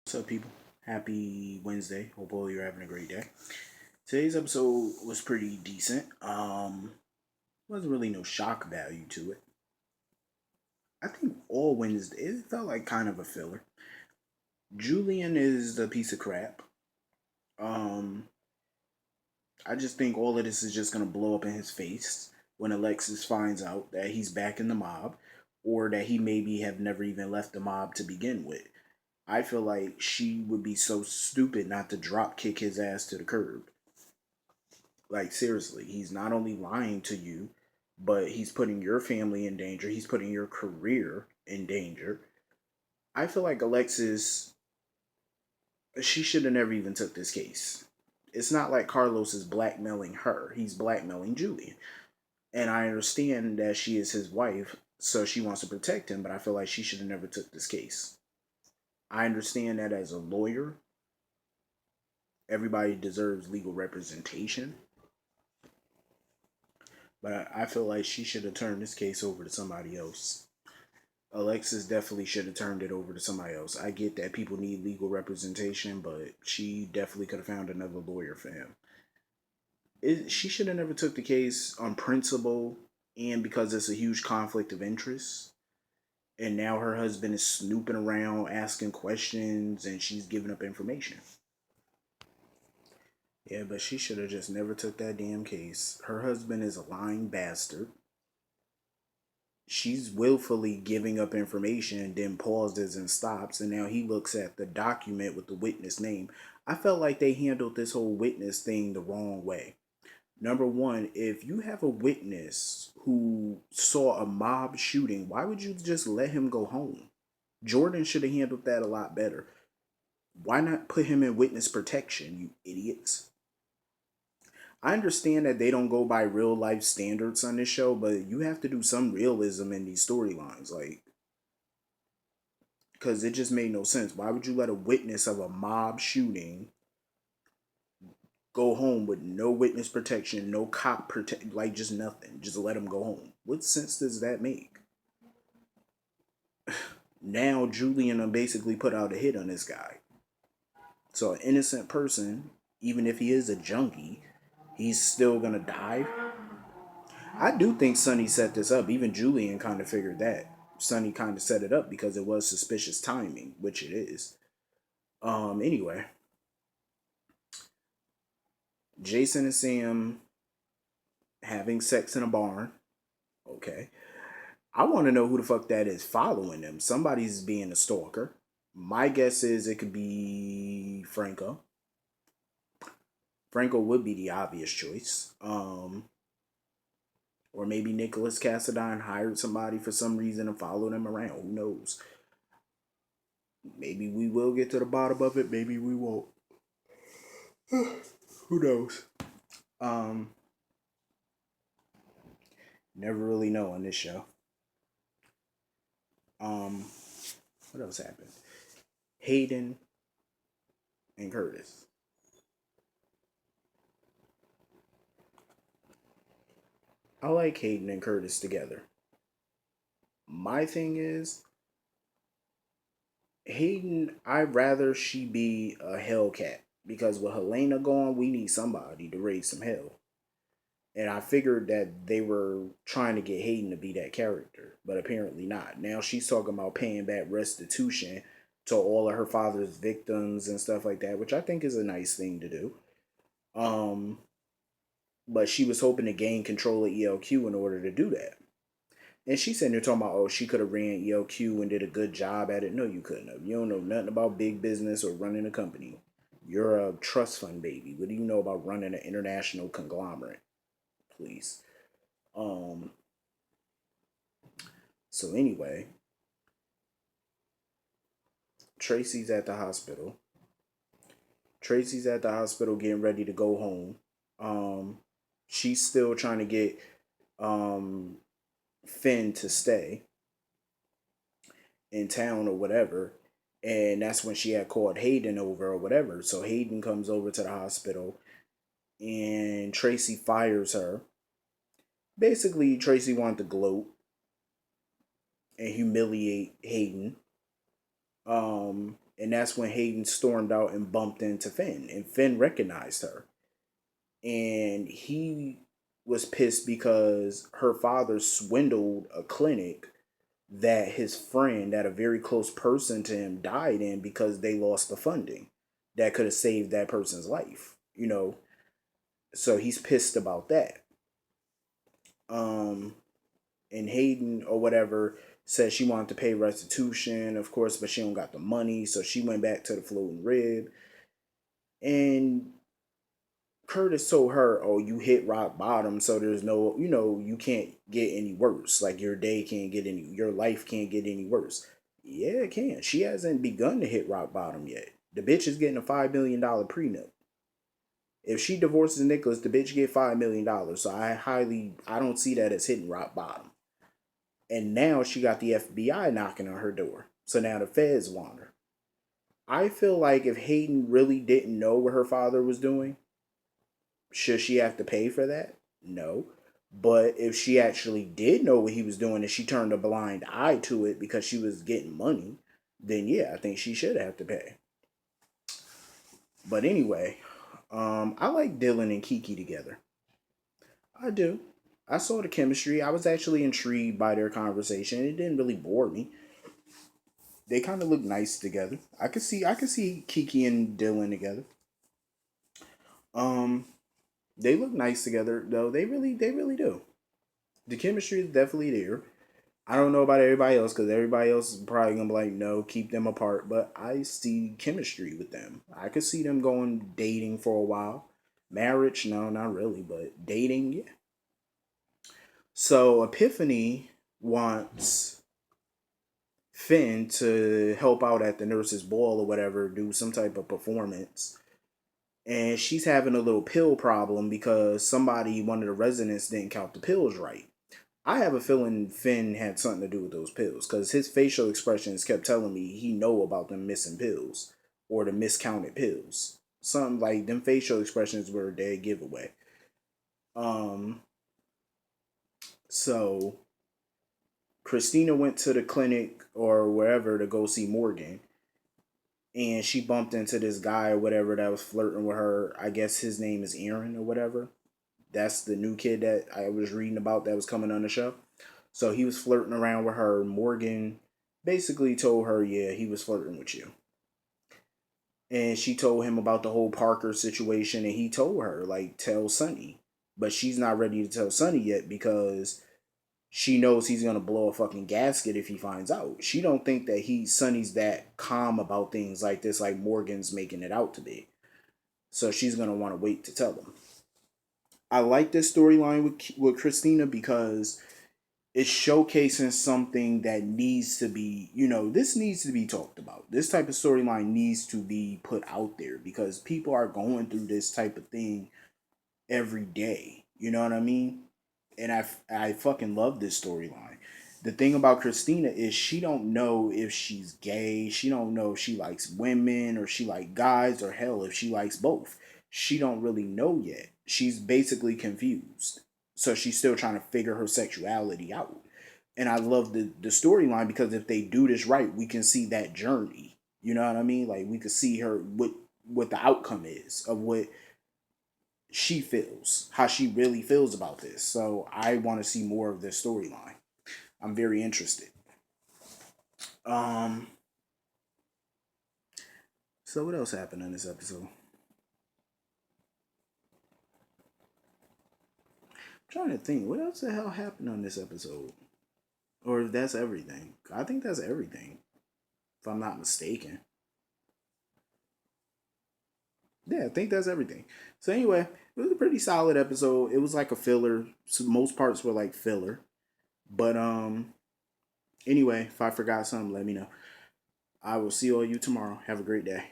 What's up, people? Happy Wednesday. Hope all you're having a great day. Today's episode was pretty decent. Wasn't really no shock value to it. I think all Wednesday it felt like kind of a filler. Julian is the piece of crap. Um, I just think all of this is just gonna blow up in his face when Alexis finds out that he's back in the mob, or that he maybe have never even left the mob to begin with. I feel like she would be so stupid not to drop kick his ass to the curb. Like, seriously, he's not only lying to you, but he's putting your family in danger. He's putting your career in danger. I feel like Alexis, she should have never even took this case. It's not like Carlos is blackmailing her. He's blackmailing Julian. And I understand that she is his wife, so she wants to protect him, but I feel like she should have never took this case. I understand that as a lawyer, everybody deserves legal representation, but I feel like she should have turned this case over to somebody else. Alexis definitely should have turned it over to somebody else. I get that people need legal representation, but she definitely could have found another lawyer for him. She should have never took the case on principle and because it's a huge conflict of interest. And now her husband is snooping around, asking questions, and she's giving up information. Yeah, but she should have just never took that damn case. Her husband is a lying bastard. She's willfully giving up information and then pauses and stops, and now he looks at the document with the witness name. I felt like they handled this whole witness thing the wrong way. Number one, if you have a witness who saw a mob shooting, why would you just let him go home? Jordan should have handled that a lot better. Why not put him in witness protection, you idiots? I understand that they don't go by real life standards on this show, but you have to do some realism in these storylines. Like, because it just made no sense. Why would you let a witness of a mob shooting go home with no witness protection, no cop protect, like just nothing? Just let him go home. What sense does that make? Now Julian basically put out a hit on this guy. So an innocent person, even if he is a junkie, he's still gonna die. I do think Sonny set this up. Even Julian kind of figured that. Sonny kind of set it up because it was suspicious timing, which it is. Anyway, Jason and Sam having sex in a barn. Okay. I want to know who the fuck that is following them. Somebody's being a stalker. My guess is it could be Franco. Franco would be the obvious choice. Or maybe Nicholas Cassadine hired somebody for some reason and followed him around. Who knows? Maybe we will get to the bottom of it. Maybe we won't. Who knows? Um, Never really know on this show. Um, what else happened? Hayden and Curtis. I like Hayden and Curtis together. My thing is, Hayden, I'd rather she be a Hellcat because with Helena gone, we need somebody to raise some hell. And I figured that they were trying to get Hayden to be that character, but apparently not. Now she's talking about paying back restitution to all of her father's victims and stuff like that, which I think is a nice thing to do. Um, but she was hoping to gain control of ELQ in order to do that. And she's sitting there talking about, oh, she could have ran ELQ and did a good job at it. No, you couldn't have. You don't know nothing about big business or running a company. You're a trust fund baby. What do you know about running an international conglomerate? Please. Um. So anyway, Tracy's at the hospital. Tracy's at the hospital getting ready to go home. Um, she's still trying to get um Finn to stay in town or whatever. And that's when she had called Hayden over or whatever. So Hayden comes over to the hospital and Tracy fires her. Basically, Tracy wanted to gloat and humiliate Hayden. Um, And that's when Hayden stormed out and bumped into Finn. And Finn recognized her. And he was pissed because her father swindled a clinic that his friend, that a very close person to him, died in because they lost the funding that could have saved that person's life. So he's pissed about that. Um, and Hayden or whatever said she wanted to pay restitution, of course, but she don't got the money, so she went back to the floating rib. And Curtis told her, "Oh, you hit rock bottom, so there's no, you can't get any worse. Like your life can't get any worse." Yeah, it can. She hasn't begun to hit rock bottom yet. The bitch is getting a $5 million prenup. If she divorces Nicholas, the bitch get $5 million. So I don't see that as hitting rock bottom. And now she got the FBI knocking on her door. So now the feds want her. I feel like if Hayden really didn't know what her father was doing, should she have to pay for that? No. But if she actually did know what he was doing and she turned a blind eye to it because she was getting money, then yeah, I think she should have to pay. But anyway, I like Dylan and Kiki together. I do. I saw the chemistry. I was actually intrigued by their conversation. It didn't really bore me. They kind of look nice together. I could see Kiki and Dylan together. Um, they look nice together though. They really do. The chemistry is definitely there. I don't know about everybody else because everybody else is probably gonna be like, no, keep them apart. But I see chemistry with them. I could see them going dating for a while. Marriage, no, not really, but dating, yeah. So Epiphany wants Finn to help out at the nurse's ball or whatever, do some type of performance. And she's having a little pill problem because one of the residents, didn't count the pills right. I have a feeling Finn had something to do with those pills because his facial expressions kept telling me he know about them missing pills or the miscounted pills. Something like them facial expressions were a dead giveaway. Um, so Christina went to the clinic or wherever to go see Morgan, and she bumped into this guy or whatever that was flirting with her. I guess his name is Aaron or whatever. That's the new kid that I was reading about that was coming on the show. So he was flirting around with her. Morgan basically told her, yeah, he was flirting with you. And she told him about the whole Parker situation, and he told her, like, tell Sonny. But she's not ready to tell Sonny yet because she knows he's gonna blow a fucking gasket if he finds out. She don't think that Sonny's that calm about things like this, like Morgan's making it out to be. So she's gonna want to wait to tell him. I like this storyline with Christina because it's showcasing something that needs to be, this needs to be talked about. This type of storyline needs to be put out there because people are going through this type of thing every day. You know what I mean? And I fucking love this storyline. The thing about Christina is she don't know if she's gay. She don't know if she likes women or she like guys or hell if she likes both. She don't really know yet. She's basically confused. So she's still trying to figure her sexuality out. And I love the storyline because if they do this right, we can see that journey. You know what I mean? Like we could see her what the outcome is of what she feels, how she really feels about this. So I want to see more of this storyline. I'm very interested. Um, so what else happened in this episode? I'm trying to think. What else the hell happened on this episode? Or if that's everything. I think that's everything. If I'm not mistaken. Yeah, I think that's everything. So anyway, it was a pretty solid episode. It was like a filler. So most parts were like filler. But anyway, if I forgot something, let me know. I will see all you tomorrow. Have a great day.